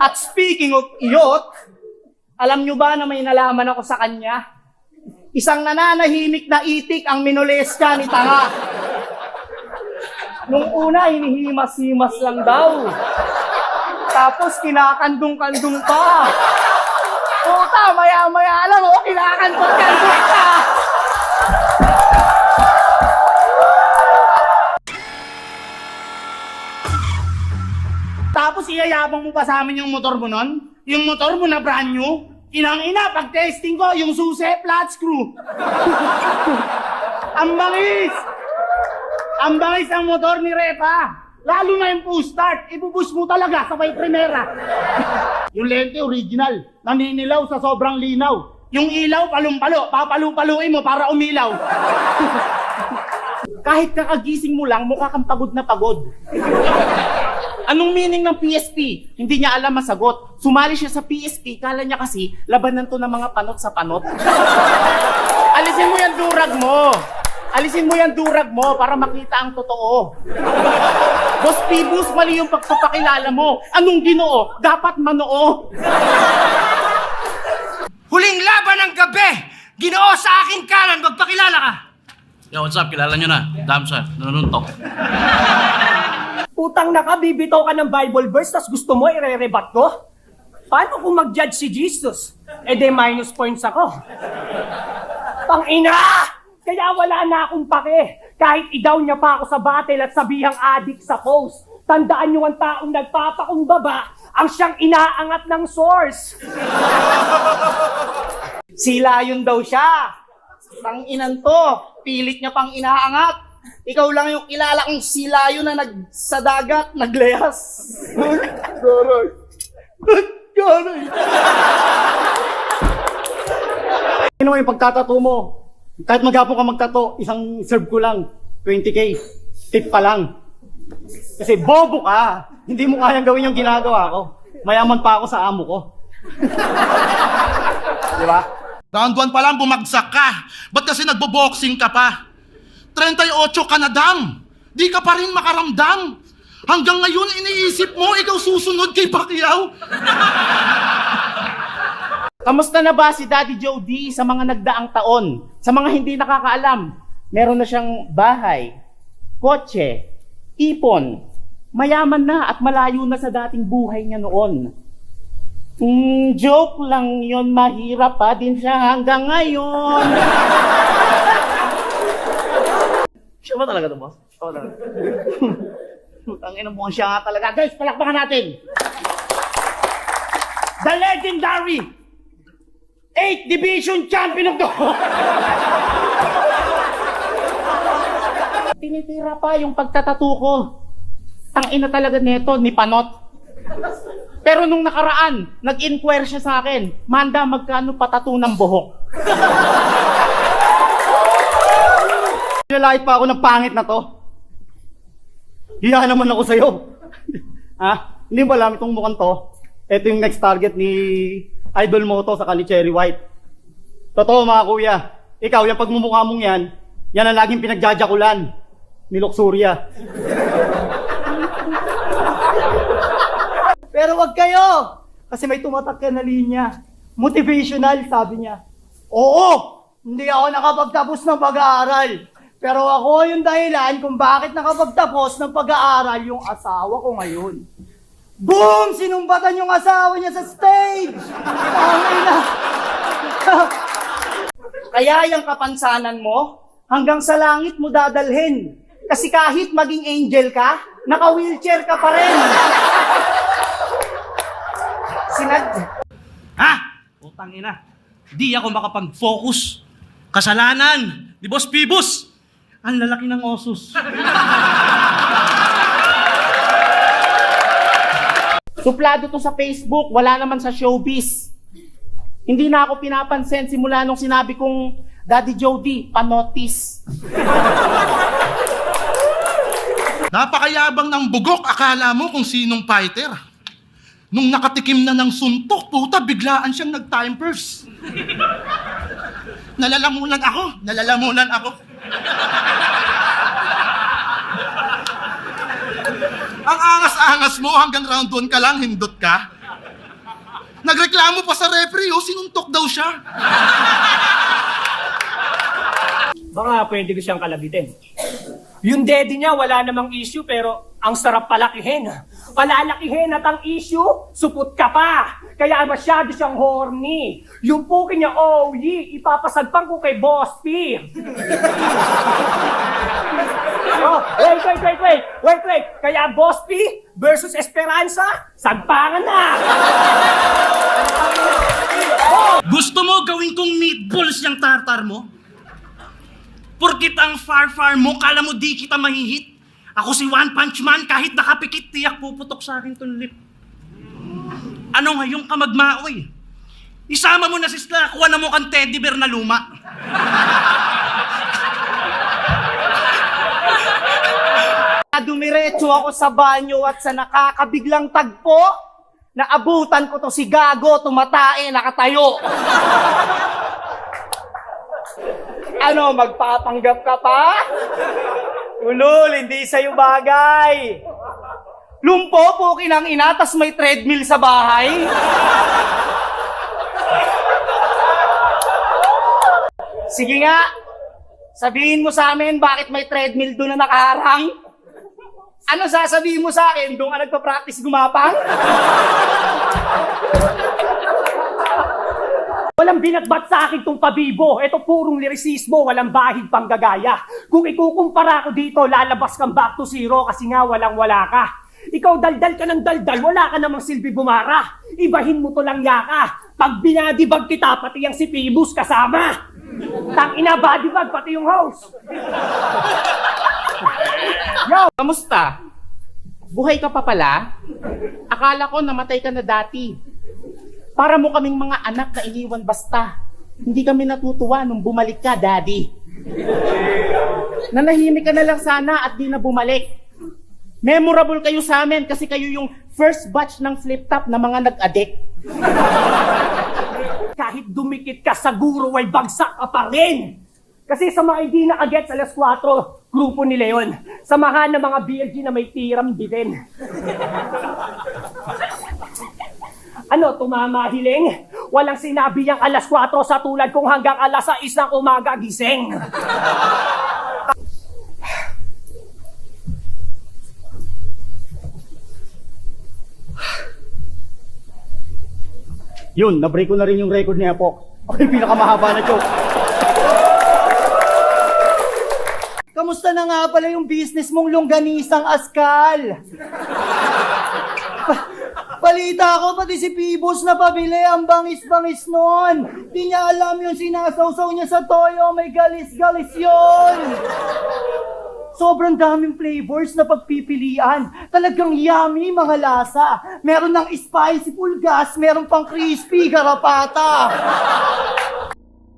At speaking of iyot, alam nyo ba na may nalaman ako sa kanya? Isang nananahimik na itik ang minolestya ni Tanga. Nung una, hinihimas-himas lang daw. Tapos kinakandong-kandong pa. Puta, maya-maya lang, kinakandong-kandong pa. Tapos iyayabang mo pa sa amin yung motor mo nun? Yung motor mo na brand new? Inang-ina, pag testing ko, yung susi, flat screw. Ang bangis! Ang bangis ang motor ni Repa. Lalo na yung push start, ibubush mo talaga sa may primera. Yung lente original, naninilaw sa sobrang linaw. Yung ilaw, palumpalo, papalu-paluin mo para umilaw. Kahit kakagising mo lang, mukha kang pagod na pagod. Anong meaning ng PSP? Hindi niya alam masagot. Sumali siya sa PSP, kala niya kasi labanan to ng mga panot sa panot. Alisin mo yan durag mo. Alisin mo yan durag mo para makita ang totoo. Boss Pibus, mali yung pagpapakilala mo. Anong Ginoo? Dapat Manoo. Huling laban ng gabi! Ginoo sa aking kanan, magpakilala ka! Yo, what's up? Kilala nyo na. Damsa, nanununtok. Putang naka, bibitaw ka ng Bible verse, tas gusto mo ire-rebat ko? Paano kung mag-judge si Jesus? Eh de minus points ako. Tangina! Kaya wala na akong pake. Kahit idaw niya pa ako sa battle at sabihang adik sa post. Tandaan niyo ang taong nagpapakumbaba ang siyang inaangat ng source. Sila yun daw siya. Tanginan to. Pilit niya pang inaangat. Ikaw lang yung kilala kong silayo na sa dagat, nagleyas. Garay. Garay. Ano mo yung pagtatato mo? Kahit maghapon ka magtato, isang serve ko lang. 20K. Tip pa lang. Kasi bobo ka. Hindi mo kayang gawin yung ginagawa ko. Mayaman pa ako sa amo ko. Di ba? Round 1 pa lang, bumagsak ka. Ba't kasi nagbo-boxing ka pa? 38 ka na, dam. Di ka pa rin makaramdam. Hanggang ngayon, iniisip mo, ikaw susunod kay Pacquiao. Kamusta na ba si Daddy Jody sa mga nagdaang taon? Sa mga hindi nakakaalam, meron na siyang bahay, kotse, ipon, mayaman na at malayo na sa dating buhay niya noon. Joke lang yon, mahirap pa din siya hanggang ngayon. Siya ba talaga ito, boss? Siya ba talaga? Ang ina mo, siya nga talaga. Guys, palakpakan natin! The legendary 8th Division Champion of the Tinitira pa yung pagtatato ko. Ang ina talaga neto, ni Panot. Pero nung nakaraan, nag-inquire siya sa akin, Manda, magkano patato ng buhok? Nilalait pa ako ng pangit na to. Hiya naman ako sa'yo. Ha? Hindi mo alam itong mukhang to. Ito yung next target ni Idol Moto sa ni Cherry White. Totoo mga kuya. Ikaw, yung pagmumukha mong yan ang laging pinagjajakulan ni Luxuria. Pero wag kayo! Kasi may tumatak ka na linya. Motivational, sabi niya. Oo! Hindi ako nakapagtapos ng pag-aaral. Pero ako yung dahilan kung bakit nakapagtapos ng pag-aaral yung asawa ko ngayon. Boom! Sinumbatan yung asawa niya sa stage! Pangina! Kaya yung kapansanan mo, hanggang sa langit mo dadalhin. Kasi kahit maging angel ka, naka-wheelchair ka pa rin. Ha? Putang ina. Di ako makapag-focus. Kasalanan ni Boss Pibus. Ang lalaki ng osos. Suplado to sa Facebook, wala naman sa showbiz. Hindi na ako pinapansin simula nung sinabi kong Daddy Jody, panotis. Napakayabang ng bugok, akala mo kung sinong fighter. Nung nakatikim na ng suntok, puta, biglaan siyang nag-time purse. Nalalamunan ako. Ang angas-angas mo hanggang round 1 ka lang, hindot ka. Nagreklamo pa sa referee, sinuntok daw siya. Baka pwede ko siyang kalabitin. Yung daddy niya, wala namang issue, pero ang sarap palakihin. Palalakihin at ang issue, supot ka pa. Kaya masyado siyang horny. Yung puki niya, oh, ipapasagpang ko kay Boss P. Oh, wait. Kaya Boss P versus Esperanza, sagpangan na. Gusto mo gawin kong meatballs yung tartar mo? Porkit ang far mo, kala mo di kita mahihit? Ako si One Punch Man, kahit nakapikit, tiyak puputok sa akin tong lip. Ano ngayong kamagmaoy? Isama mo na si Sla, kuha na mo kang teddy bear na luma. Dumiretso ako sa banyo at sa nakakabiglang tagpo, naabutan ko to si Gago, tumatae, nakatayo. Ano, magpapanggap ka pa? Ulol, hindi sa'yo bagay. Lumpo po kinang ina, tas may treadmill sa bahay. Sige nga, sabihin mo sa amin bakit may treadmill doon na nakaharang? Ano sasabihin mo sa akin? Doon ka nagpa-practice gumapang? Walang binatbat sa akin tong pabibo. Ito purong lirisismo, walang bahid pang gagaya. Kung ikukumpara ko dito, lalabas kang back to zero kasi nga walang-wala ka. Ikaw daldal ka ng daldal, wala ka namang silbi bumara. Ibahin mo to lang yaka. Pag binadibag kita, pati yung si Phoebus kasama. Tangina, badibag, pati yung house. Kamusta? Buhay ka pa pala? Akala ko namatay ka na dati. Para mo kaming mga anak na iniwan basta. Hindi kami natutuwa nung bumalik ka, Daddy. Nanahimik ka na lang sana at di na bumalik. Memorable kayo sa amin kasi kayo yung first batch ng flip-top na mga nag-addict. Kahit dumikit ka sa guro, ay bagsak ka pa rin. Kasi sa mga hindi nakagets alas 4, grupo ni Leon. Samahan ng mga BLG na may tiram din. Ano, tumama hiling? Walang sinabi niyang alas 4 sa tulad kung hanggang alas 6 ng umaga gising. Yun, na-break ko na rin yung record ni Apo. Ako yung pinakamahaba na joke. Kamusta na nga pala yung business mong longganisang askal? Balita ko, pati si Phoebus na pabili, ang bangis-bangis nun. Di niya alam yung sinasawsaw niya sa toyo, may galis-galis yun. Sobrang daming flavors na pagpipilian. Talagang yummy mga lasa. Meron ng spicy pulgas, meron pang crispy garapata.